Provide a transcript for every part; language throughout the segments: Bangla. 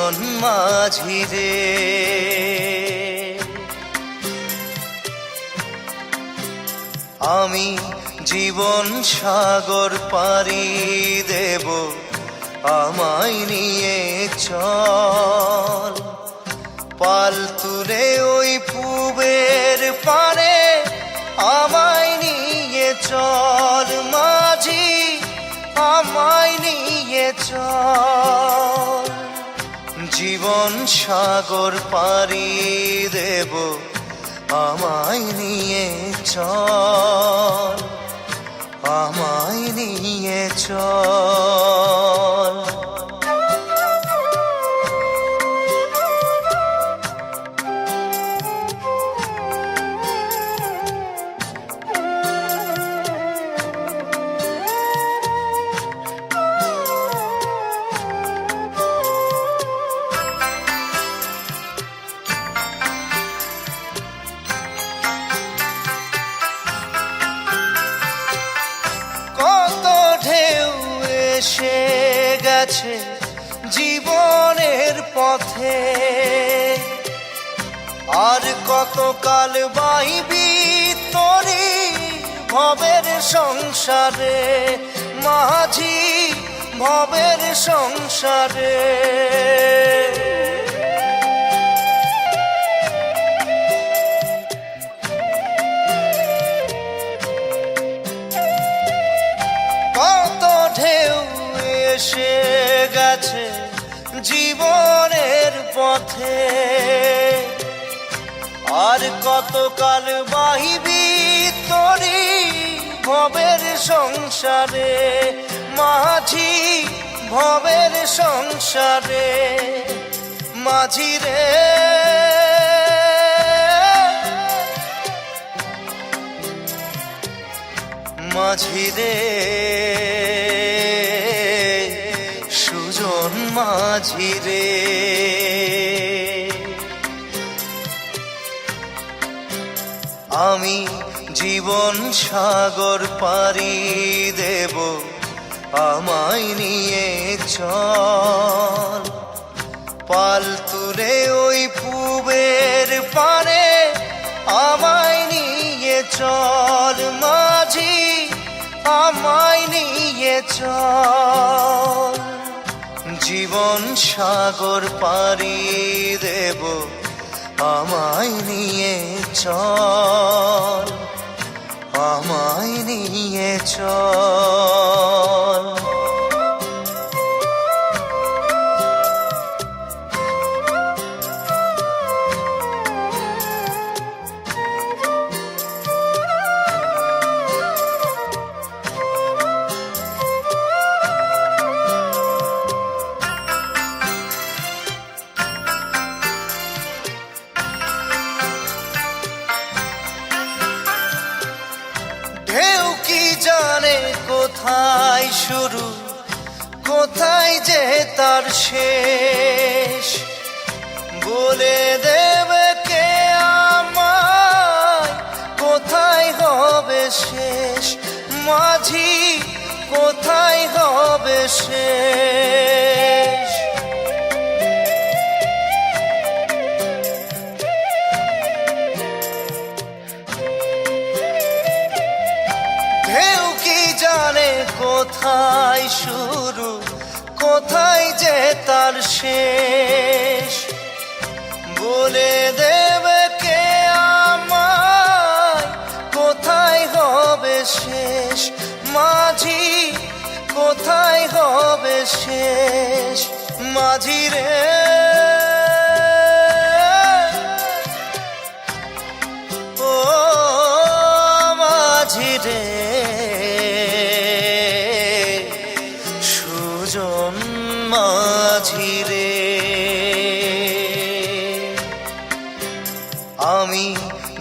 সুজন মাঝি রে। আমি জীবন সাগর পাড়ি দেব, আমায় নিয়ে চল। পাল তুলে ওই পূবের পারে আমায় নিয়ে চল মাঝি, আমায় নিয়ে চল। জীবন সাগর পাড়ি দেব, আমায় নিয়ে চল, আমায় নিয়ে চল। এসে গেছে জীবনের পথে, আর কতকাল বাইবি তোরি ভবের সংসারে মাঝি, ভবের সংসারে। এসে গেছে জীবনের পথে, আর কতকাল বাহিবি তোরি ভবের সংসারে মাঝি, ভবের সংসারে। মাঝি রে মাঝি রে, সুজন মাঝি রে। আমি জীবন সাগর পাড়ি দেব, আমায় নিয়ে চল। পাল তুলে ওই পূবের পারে আমায় নিয়ে চল মাঝি, আমায় নিয়ে চল। জীবন সাগর পাড়ি দেব, আমায় নিয়ে চল, আমায় নিয়ে চল। ঢেউ কি জানে কোথায় শুরু, কোথায় যে তার শেষ, বলে দেবে কে আমায় কোথায় হবে শেষ মাঝি, কোথায় হবে শেষ। কোথায় শুরু, কোথায় যে তার শেষ, বলে দেবে কে আমায় কোথায় হবে শেষ মাঝি, কোথায় হবে শেষ। মাঝি রে ও মাঝি রে, সুজন মাঝি রে। আমি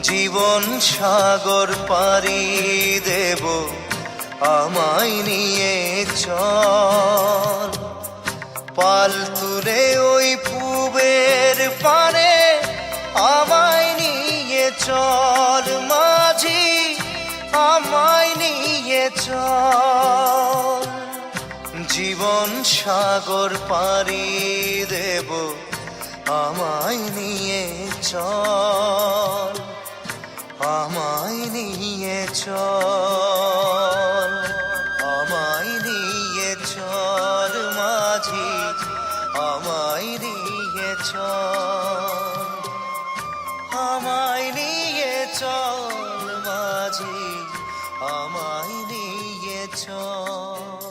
জীবন সাগর পাড়ি দেব, আমায় নিয়ে চল। পাল তুলে ওই পূবের পারে আমায় নিয়ে চল মাঝি, আমায় নিয়ে চল। জীবন সাগর পাড়ি দেব, দেব আমায় নিয়ে চল, আমায় নিয়ে চল, আমায় নিয়ে চল মাঝি, আমায় নিয়ে চল, আমায় নিয়ে চল মাঝি, আমায় নিয়ে চল।